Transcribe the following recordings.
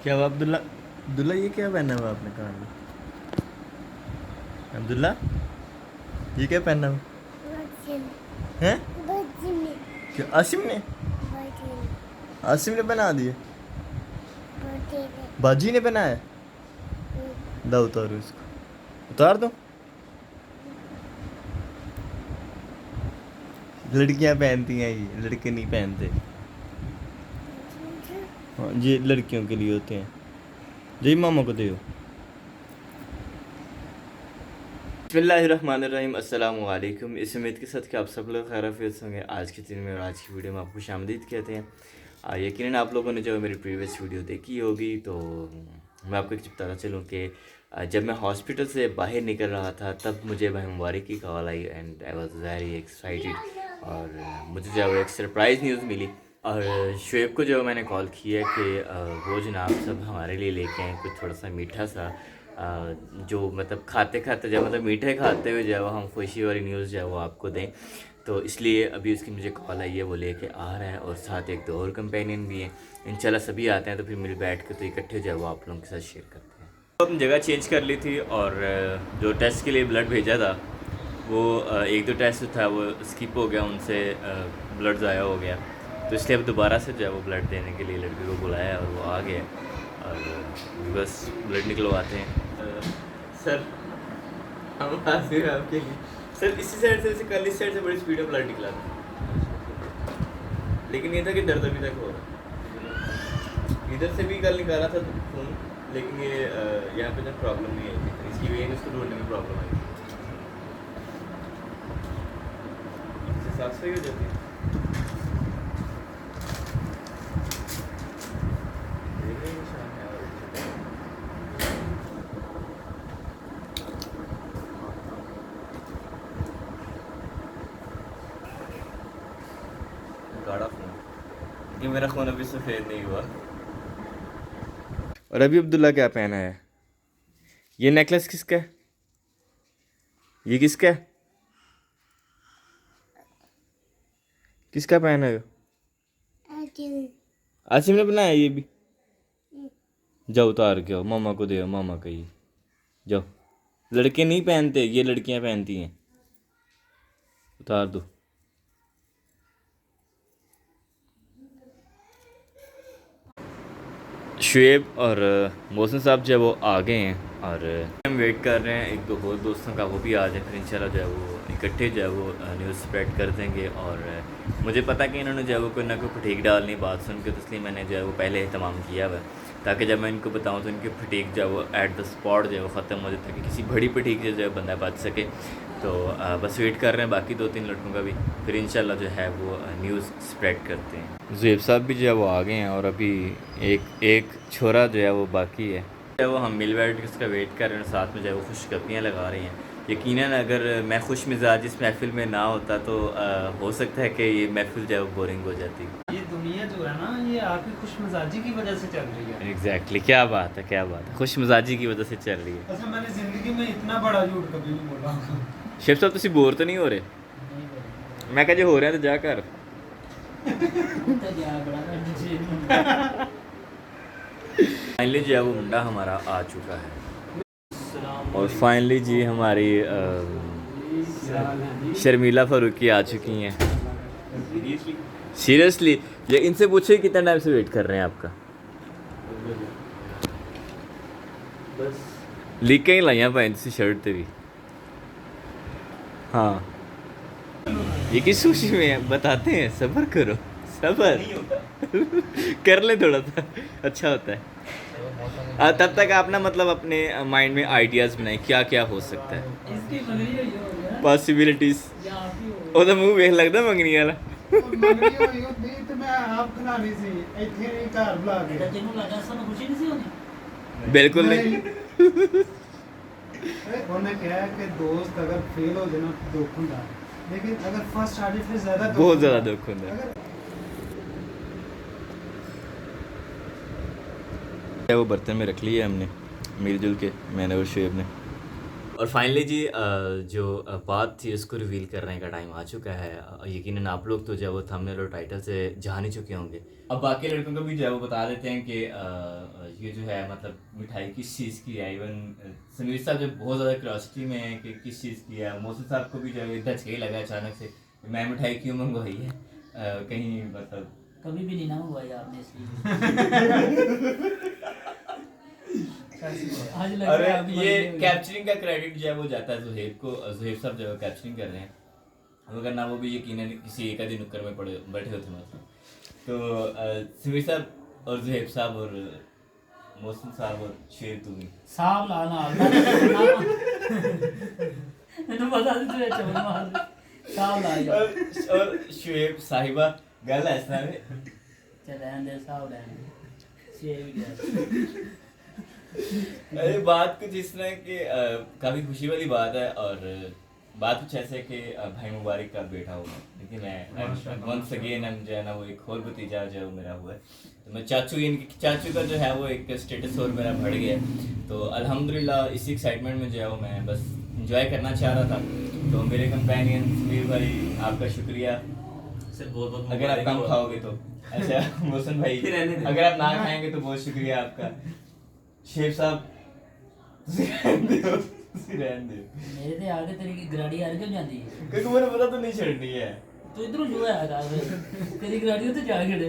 क्या हुआ अब्दुल्ला? अब्दुल्ला ये क्या पहना हुआ आपने कान में? अब्दुल्ला ये क्या पहना हुआ है? क्या आसिम ने? आसिम ने बना दिए? बाजी ने बनाया? ला उतारो इसको, उतार दो। लड़कियां पहनती हैं, ये लड़के नहीं पहनते। हाँ ये लड़कियों के लिए होते हैं। जय मामा को दो। बिस्मिल्लाहिर्रहमानिर्रहीम, अस्सलाम वालेकुम। इस उम्मीद के साथ कि आप सब लोग खैरियत होंगे आज के दिन में और आज की वीडियो में आपको खुशामदीद कहते हैं। यकीनन आप लोगों ने जो मेरी प्रीवियस वीडियो देखी होगी तो मैं आपको एक बताना चलूँ कि जब मैं हॉस्पिटल से बाहर निकल रहा था तब मुझे भाई मुबारक की call I and I was very excited. और मुझे जो एक सरप्राइज़ न्यूज़ मिली और शुएब को जो मैंने कॉल किया कि वो जनाब सब हमारे लिए लेके आए कुछ थोड़ा सा मीठा सा, जो मतलब खाते खाते जब मतलब मीठे खाते हुए जो है वो हम खुशी वाली न्यूज़ जो है वो आपको दें। तो इसलिए अभी उसकी मुझे कॉल आई है, वो लेके आ रहा है और साथ एक दो और कंपेनियन भी हैं। इंशाल्लाह सभी आते हैं तो फिर मिल बैठ के तो इकट्ठे जो है वो आप लोगों के साथ शेयर करते हैं। तो अपनी जगह चेंज कर ली थी और जो टेस्ट के लिए ब्लड भेजा था वो एक दो टेस्ट था वो स्किप हो गया, उनसे ब्लड ज़ाया हो गया। तो इसलिए अब दोबारा से जो है वो ब्लड देने के लिए लड़के को बुलाया और वो आ गया और बस ब्लड निकलवाते हैं। सर हम हाजिर हैं आपके लिए। सर इसी साइड से कल इस साइड से बड़ी स्पीड में ब्लड निकला था, लेकिन ये था कि दर्द अभी तक हो रहा। इधर से भी कल निकाला था खून, लेकिन ये यहाँ पे जब प्रॉब्लम नहीं आई थी इसकी वजह से इसको ढूंढने में प्रॉब्लम आई थी। इससे साफ सही हो जाती है। गाढ़ा खून, ये मेरा खून अभी सफ़ेद नहीं हुआ। और अभी अब्दुल्ला क्या पहना है? ये नेकलेस किसका है? ये किसका है? किसका पहना है? आसिम ने बनाया ये भी। जाओ उतार के आओ, मामा को दे, मामा का ये। जाओ, लड़के नहीं पहनते, ये लड़कियां पहनती हैं। उतार दो। शुएब और मोहसिन साहब जो है वो आ गए हैं और हम वेट कर रहे हैं एक दो और दोस्तों का वो भी आ जाए, फिर इंशाल्लाह जो है वो इकट्ठे जो है वो न्यूज़ स्प्रेड कर देंगे। और मुझे पता कि इन्होंने जो है वो कोई ना कोई फटीक डालनी बात सुन के, तो इसलिए मैंने जो है वो पहले एहतमाम किया हुआ है ताकि जब मैं इनको बताऊँ तो इनकी फटीक जो है वो एट द स्पॉट जो है वो ख़त्म हो जाए ताकि किसी बड़ी फटीक से जो है बंदा बच सके। तो बस वेट कर रहे हैं बाकी दो तीन लड़कों का भी, फिर इंशाल्लाह जो है वो न्यूज़ स्प्रेड करते हैं। ज़ुएब साहब भी जो है वो आ गए हैं और अभी एक एक छोरा जो है वो बाकी है। वो हम मिल बैठ के उसका वेट कर रहे हैं, साथ में जो है वो खुशखबरियाँ लगा रही हैं। यकीनन अगर मैं खुश मिजाज इस महफ़िल में ना होता तो हो सकता है कि ये महफ़िल जो है वो बोरिंग हो जाती। ये दुनिया जो है ना ये आपकी खुश मिजाजी की वजह से चल रही है। एग्जैक्टली, क्या बात है, क्या बात है, खुश मिजाजी की वजह से चल रही है। अच्छा मैंने जिंदगी में इतना बड़ा झूठ कभी नहीं बोला। शेफ साहब तुसी बोर तो नहीं हो रहे? नहीं बोला। मैं कहा जो हो रहे हैं तो जा कर। फाइनली जो है वो मुंडा हमारा आ चुका है और फाइनली जी हमारी शर्मिला फारूकी आ चुकी हैं। सीरियसली ये इनसे पूछे कितना टाइम से वेट कर रहे हैं आपका? लीकें ही लाइया पाए शर्ट ते भी। हाँ ये किस खुशी में है बताते हैं, सब्र करो, सब्र कर ले थोड़ा सा, अच्छा होता है। तब तक आप ना मतलब अपने माइंड में आइडियाज़ बनाए क्या क्या हो सकता है, पॉसिबिलिटीज। ਉਹ ਤਾਂ ਮੂੰਹ ਵੇਖ ਲੱਗਦਾ ਮੰਗਣੀ ਵਾਲਾ। ਮੰਗਣੀ ਹੋਈ ਹੁੰਦੀ ਤੇ ਮੈਂ ਆਪ ਖਲਾਣੀ ਸੀ, ਇੱਥੇ ਨਹੀਂ ਘਰ ਬੁਲਾ ਕੇ। ਤੈਨੂੰ ਲੱਗਾ ਸਾਨੂੰ ਖੁਸ਼ੀ ਨਹੀਂ ਸੀ ਹੋਣੀ? ਬਿਲਕੁਲ ਨਹੀਂ। ਉਹਨੇ ਕਿਹਾ ਕਿ ਦੋਸਤ ਅਗਰ ਫੇਲ ਹੋ ਜਾਏ ਨਾ ਦੁੱਖ ਹੁੰਦਾ, लेकिन अगर फर्स्ट आ जाए फिर ज़्यादा बहुत ज़्यादा दुख होता है। वो बर्तन में रख लिए हमने मिलजुल के, मैंने और शुएब ने। और फाइनली जी जो बात थी उसको रिवील करने का टाइम आ चुका है। यकीनन आप लोग तो जो है वो थंबनेल और टाइटल से जान ही चुके होंगे। अब बाकी लड़कों को भी जो है वो बता देते हैं कि ये जो है मतलब मिठाई किस चीज़ की है। इवन समीर साहब जो बहुत ज़्यादा क्यूरियोसिटी में है कि किस चीज़ की है। मोहसिन साहब को भी जो है धचके लगा अचानक से कि मैं मिठाई क्यों मंगवाई है, कहीं मतलब कभी भी नहीं ना हुआ है आपने इसलिए। आज लग अरे रहा है आप ये कैप्चरिंग का क्रेडिट जो है वो जाता है जुहेब को। जुहेब साहब जो है कैप्चरिंग कर रहे हैं, अगर ना वो भी यकीनन किसी एक आधे नुक्कड़ में पड़े बैठे होते मतलब। तो समीर साहब और जुहेब साहब और मोहसिन साहब और शेर तुम्ही साहब लाना मैंने बता दी तुझे चोर मार दे। साहब ला जा और शुएब साहिबा गल है इस तरह में। चल रहने दे साहब रहने दे शेर भी गया। अरे बात कुछ इस तरह कि काफ़ी खुशी वाली बात है। और बात कुछ ऐसे है कि भाई मुबारक का बेटा हुआ, लेकिन मैं वंस अगेन हम जो है ना वो एक और भतीजा जो है वो मेरा हुआ है। तो मैं इनकी चाचू का जो है वो एक स्टेटस और मेरा बढ़ गया है। तो अल्हम्दुलिल्लाह इसी एक्साइटमेंट में जो है वो मैं बस इंजॉय करना चाह रहा था। तो मेरे कंपेनियन समीर भाई आपका शुक्रिया सर, बहुत बहुत अगर आप कम खाओगे तो। अच्छा मोहसिन भाई अगर आप ना खाएंगे तो बहुत शुक्रिया आपका। शेफ साहब ਤੁਸੀਂ ਰਹਿਣ ਦਿਓ मेरे ते आगे तेरी की गराड़ी आ क्यों जाती है क्योंकि मैंने पता तो नहीं छड़नी है। तू इधरों जो है तेरी गराड़ी तो जा खड़े।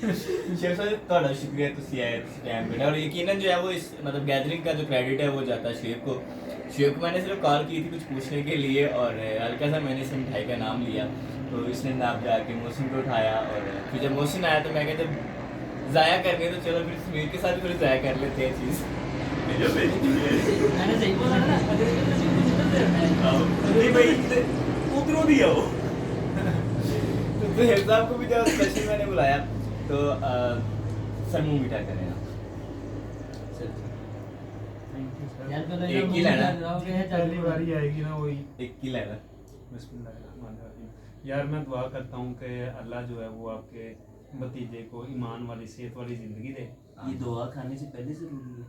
शेफ साहब ਤੁਹਾਡਾ ਸ਼ੁਕਰੀਆ ਤੁਸੀਂ ਆਏ इस टाइम पे। और यकीनन जो है वो इस मतलब गैदरिंग का जो क्रेडिट है वो जाता है शेफ को। शेफ को मैंने सिर्फ कॉल की थी कुछ पूछने के लिए और हल्का सा मैंने इस मिठाई का नाम लिया तो इसने नाम जाके मोहसिन को उठाया। और फिर जब मोहसिन आया तो मैं कहता ज़ाया करनी है तो चलो फिर समीर के साथ थोड़ी ज़ाया कर लेते हैं चीज़। मैंने सही बोला ना अगर नहीं भाई उधरों दिया वो। तो हेड साहब को भी जब स्पेशल मैंने बुलाया तो सर मुंह मीठा करें आप। यार पहले एक ही लेना। पहली बारी आएगी ना वही। एक ही लेना। बिस्मिल्लाहिर्रहमानिर्रहीम। यार मैं दुआ करता हूँ कि अल्लाह जो है वो आपके भतीजे को ईमान वाली सेहत वाली जिंदगी दे। ये दुआ खाने से पहले जरूरी है।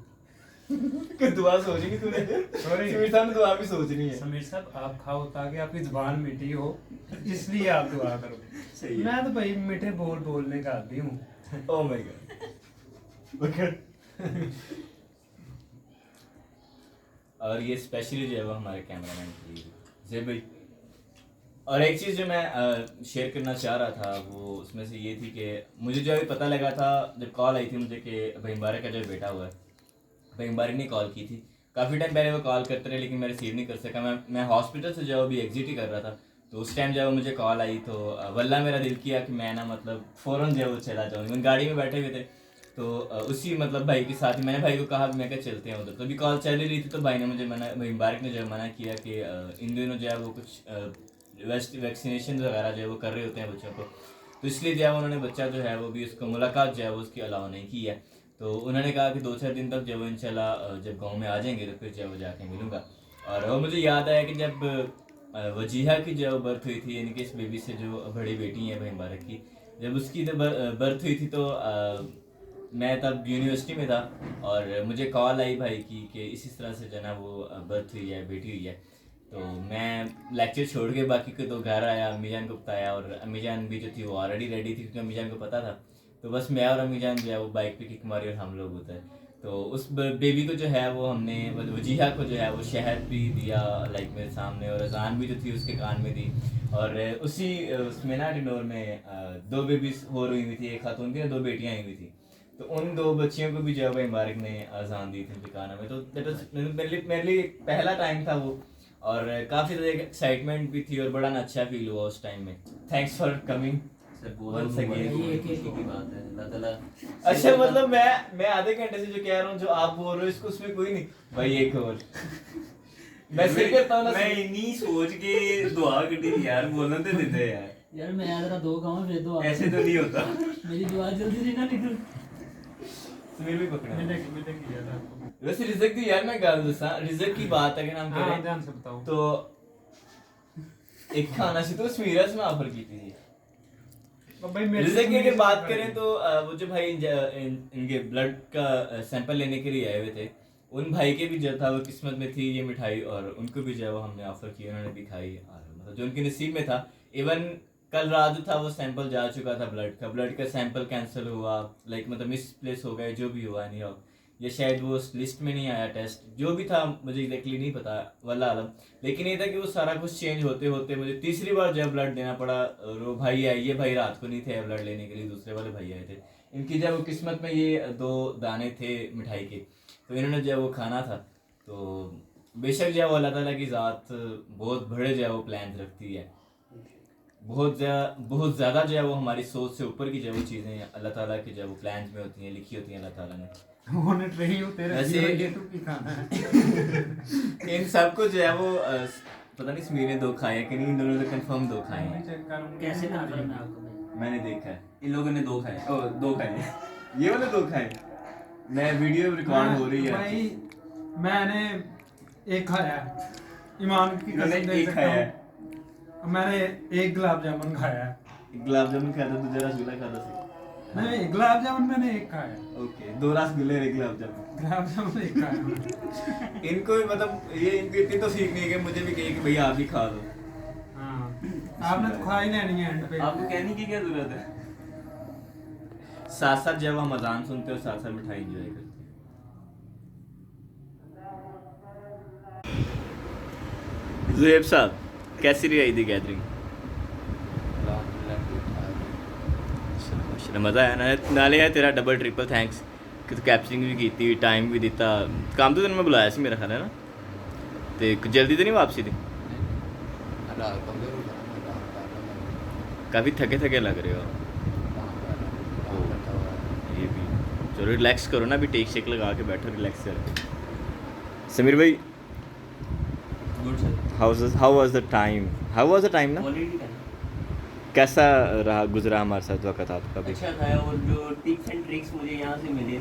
कोई दुआ सोचेगी तूने? Sorry। समीर साहब ने दुआ भी सोचनी है। समीर साहब आप खाओ ताकि आपकी जुबान मीठी हो, इसलिए आप दुआ करो। सही है। मैं तो भाई मीठे बोल बोलने का आदी हूँ। Oh my God. और ये स्पेशली जो है वो हमारे कैमरामैन के लिए ज़ेब भाई। और एक चीज़ जो मैं शेयर करना चाह रहा था वो उसमें से ये थी कि मुझे जो अभी पता लगा था जब कॉल आई थी मुझे कि भाई मुबारक का जो बेटा हुआ है। भाई मुबारक ने कॉल की थी, काफ़ी टाइम पहले वो कॉल करते रहे लेकिन मैं रिसीव नहीं कर सका। मैं हॉस्पिटल से जो है अभी एग्जिट ही कर रहा था तो उस टाइम जब मुझे कॉल आई तो वल्ला मेरा दिल किया कि मैं ना मतलब फ़ौरन जो है वो चला जाऊँ। मैं गाड़ी में बैठे हुए थे तो उसी मतलब भाई के साथ ही मैंने भाई को कहा मैं क्या चलते हैं उधर। तो अभी कॉल चल ही रही थी तो भाई ने मुझे भाई मुबारक ने जो है मना किया कि इन दिनों जो है वो कुछ वैक्सीनेशन वगैरह जो है वो कर रहे होते हैं बच्चों को। तो इसलिए जो है उन्होंने बच्चा जो है वो भी उसको मुलाकात जो है वो उसकी अलाउ नहीं की है। तो उन्होंने कहा कि 2-4 दिन तक जब वो इंशाल्लाह जब गांव में आ जाएंगे तो फिर जब वो जाके मिलूँगा। और वो मुझे याद आया कि जब वजीहा की जो बर्थ हुई थी यानी कि इस बेबी से जो बड़ी बेटी है भाई मुबारक की, जब उसकी जब बर्थ हुई थी तो मैं तब यूनिवर्सिटी में था और मुझे कॉल आई भाई की कि इसी तरह से जो है ना वो बर्थ हुई है बेटी हुई है। तो मैं लेक्चर छोड़ के बाकी को तो घर आया, अम्मी जान को बताया और अम्मी जान भी जो थी वो ऑलरेडी रेडी थी क्योंकि अम्मी जान को पता था। तो बस मैं और अम्मी जान जो है वो बाइक पे किक मारी और हम लोग उतरे। तो उस बेबी को जो है वो हमने वजीहा को जो है वो शहद भी दिया लाइक मेरे सामने और अजान भी जो थी उसके कान में दी। और उसी उसमें ना डिनोर में 2 बेबीज हो रही हुई थी, एक खातून की 2 बेटियाँ आई हुई थी। तो उन 2 बच्चियों को भी जो है मुबारक ने अजान दी थी उनके कानों में। तो दैट वाज मेरे लिए पहला टाइम था वो और काफ़ी ज़्यादा एक्साइटमेंट भी थी और बड़ा अच्छा फील हुआ उस टाइम में। थैंक्स फॉर कमिंग सर बहुत Once again। ये एक की बात है अल्लाह ताला। अच्छा मतलब मैं आधे घंटे से जो कह रहा हूँ जो आप बोल रहे हो इसको उसमें कोई नहीं भाई एक और मैं सिर्फ कहता हूँ ना मैं इन्हीं सोच के दुआ करी यार बोलने तो देते यार यार मैं जरा 2 खाऊं फिर दुआ ऐसे तो नहीं होता। मेरी दुआ जल्दी नहीं ना निकल। सुनील भी पकड़ा मिले किया था आपको। वैसे रिजक की यार मैं गल दसा रिजक की बात अगर हम हाँ करें ध्यान से बताओ। तो एक खाना से तो स्मीरस में ऑफर की थी अब भाई मेरे रिजक की से अगर बात करें तो वो जो भाई इनके ब्लड का सैंपल लेने के लिए आए हुए थे उन भाई के भी जो था वो किस्मत में थी ये मिठाई और उनको भी जो है वो हमने ऑफर की, उन्होंने भी खाई और मतलब जो उनके नसीब में था। इवन कल रात जो था वो सैंपल जा चुका था ब्लड का सैंपल कैंसिल हुआ लाइक मतलब मिसप्लेस हो गए जो भी हुआ नहीं हो या शायद वो उस लिस्ट में नहीं आया टेस्ट, जो भी था मुझे एग्जैक्टली नहीं पता वल्लाह आलम। लेकिन ये था कि वो सारा कुछ चेंज होते होते मुझे तीसरी बार जब ब्लड देना पड़ा, और वो भाई आए, ये भाई रात को नहीं थे ब्लड लेने के लिए, दूसरे वाले भाई आए थे। इनकी जब वो किस्मत में ये 2 दाने थे मिठाई के, तो इन्होंने जब वो खाना था, तो बेशक जो है वो अल्लाह ताला की ज़ात बहुत बड़े जो है वो प्लान रखती है, बहुत ज़्यादा जो है वो हमारी सोच से ऊपर की जो है वो चीज़ें अल्लाह ताला के जो है वो प्लान में होती हैं, लिखी होती हैं अल्लाह ताला ने। होने ट्रेही हो तेरे वैसे- जीवन के तू की खाना है। इन सबको जो है वो पता नहीं समीर ने 2 खाए हैं कि नहीं, इन दोनों ने कंफर्म 2 खाए हैं। चेक कर कैसे कंफर्म है आपको भाई? मैंने देखा है, इन लोगों ने 2 खाए। ओ 2 खाए। ये वाले 2 खाए। मैं वीडियो रिकॉर्ड हो रही है। भाई मैंने एक खाया है, ईमान की इन्होंने कसम दे एक सकता खाया है। हूँ। मैंने एक गुलाब जामुन खाया है। गुलाब जामुन खाता, दूसरा रसगुल्ला खाता सी। नहीं, गुलाब जामुन मैंने एक खाया है। ओके, 2 रसगुल्ले और 1 गुलाब जामुन। गुलाब जामुन एक खाया है। इनको भी मतलब ये इनको इतनी तो सीख नहीं है कि मुझे भी कहे कि भैया आप भी खा लो। हाँ, आपने तो खा ही लेनी है एंड पे। आपको कहने की क्या जरूरत है? साथ साथ जब हम अजान सुनते हो साथ साथ मिठाई एंजॉय करते हैं। ज़ुहैब साहब, कैसी रही ईद गैदरिंग? मज़ा आया ना? नाले है तेरा डबल ट्रिपल थैंक्स कि तू कैप्चरिंग भी की, टाइम भी दिता। काम तो तेन मैं बुलाया सी मेरा ख्याल है ना, तो जल्दी तो नहीं वापसी थी? काफ़ी थके थके लग रहे हो। ये भी चलो रिलैक्स करो ना, अभी टेक शेक लगा के बैठो, रिलैक्स कर। समीर भाई, good sir. How was the time ना? ऑलरेडी था। कैसा रहा, गुजरा हमारे साथ वक्त आपका भी? अच्छा था, और जो टिप्स एंड ट्रिक्स मुझे यहाँ से मिले,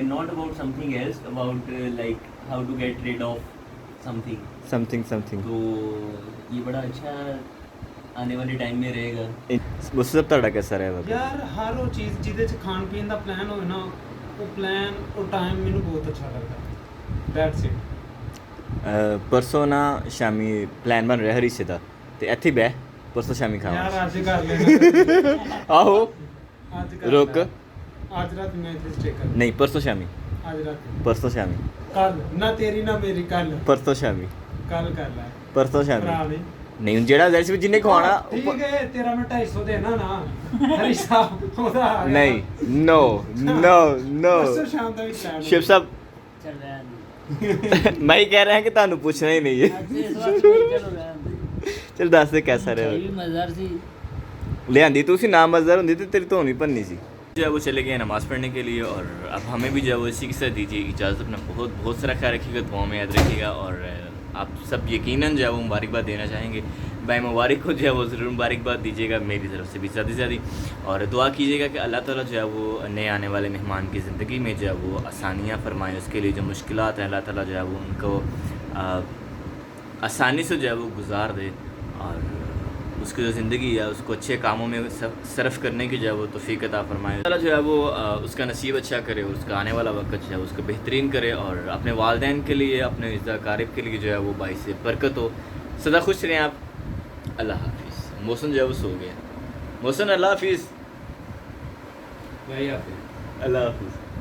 not about something else, about like how to get rid of something, something तो ये बड़ा अच्छा आने वाले टाइम में रहेगा। वो सब ਤੁਹਾਡਾ कैसा रहा वक्त? यार हर वो चीज़ ਜਿਹਦੇ ਚ ਖਾਣ ਪੀਣ ਦਾ ਪਲਾਨ ਹੋਵੇ ਨਾ, ਉਹ ਪਲਾਨ ਉਹ ਟਾਈਮ ਮੈਨੂੰ ਬਹੁਤ ਅੱਛਾ ਲੱਗਦਾ। That's it. परसों ना शामी प्लान बन रहा हरीशे ਦਾ ਤੇ ਇੱਥੇ ਬਹਿ, परसों शामी यार खावा। ਅੱਜ ਕਰ ਲੈਣਾ। ਆਹੋ ਅੱਜ ਕਰ रुक, ਲੈ। ਅੱਜ ਰਾਤ ਮੈਂ ਇੱਥੇ ਸਟੇ ਕਰ। नहीं परसों शामी, ਅੱਜ ਰਾਤ परसों शामी, ਕੱਲ ਨਾ ਤੇਰੀ ਨਾ ਮੇਰੀ ਕੱਲ परसों शामी, ਕੱਲ ਕਰ ਲੈ। परसों शामी। ਭਰਾ ਨੇ नहीं ਹੁਣ ਜਿਹੜਾ ਵੈਸੇ ਵੀ ਜਿੰਨੇ ਖਵਾਣਾ ਠੀਕ ਹੈ, ਤੇਰਾ ਮੈਂ 250 ਦੇਣਾ ਨਾ। ਹਰੀ ਸਾਹਿਬ ਉਹਦਾ ਆ ਗਿਆ। नहीं नो नो नो ਪਰਸੋਂ ਸ਼ਾਮ ਦਾ ਵੀ ਪਲਾਨ शिव साहब चल रहा है मैं ही कह रहा है कि ਤੁਹਾਨੂੰ ਪੁੱਛਣਾ ਹੀ नहीं है। आज से इस वक्त में चल रहा है। चल दस दे कैसा रहा? भी मजेदार सी। लियांदी तू ना मजदर होंगी तो तेरी धोनी भरनी सी। जो है वो चले गए नमाज़ पढ़ने के लिए, और अब हमें भी जो है वो इसी के साथ दीजिए इजाज़त। अपना बहुत बहुत सारा ख्याल रखिएगा, दुआओं में याद रखिएगा, और आप सब यकीनन जो है वो मुबारकबाद देना चाहेंगे। भाई मुबारक को जो है वो ज़रूर मुबारकबाद दीजिएगा मेरी तरफ से भी ज़्यादा से ज़्यादा, और दुआ कीजिएगा कि अल्लाह ताला जो है वो नए आने वाले मेहमान की ज़िंदगी में जो है वो आसानियाँ फरमाएँ, उसके लिए जो मुश्किलात हैं अल्लाह ताला जो है वो उनको आसानी से जो है वो गुजार दे, और उसकी जो ज़िंदगी है उसको अच्छे कामों में सर्फ करने की जो है वो तौफीक अता फरमाए। अल्लाह जो है वो उसका नसीब अच्छा करे, उसका आने वाला वक्त जो है उसको बेहतरीन करे, और अपने वालिदैन के लिए, अपने इज़्ज़ा-क़ारिब के लिए जो है वो बाइस बरकत हो। सदा खुश रहें आप। अल्लाह हाफिज़। मौसम जो है वो सो गया। मौसम अल्लाह हाफिज़। भाई आप अल्लाह हाफिज़।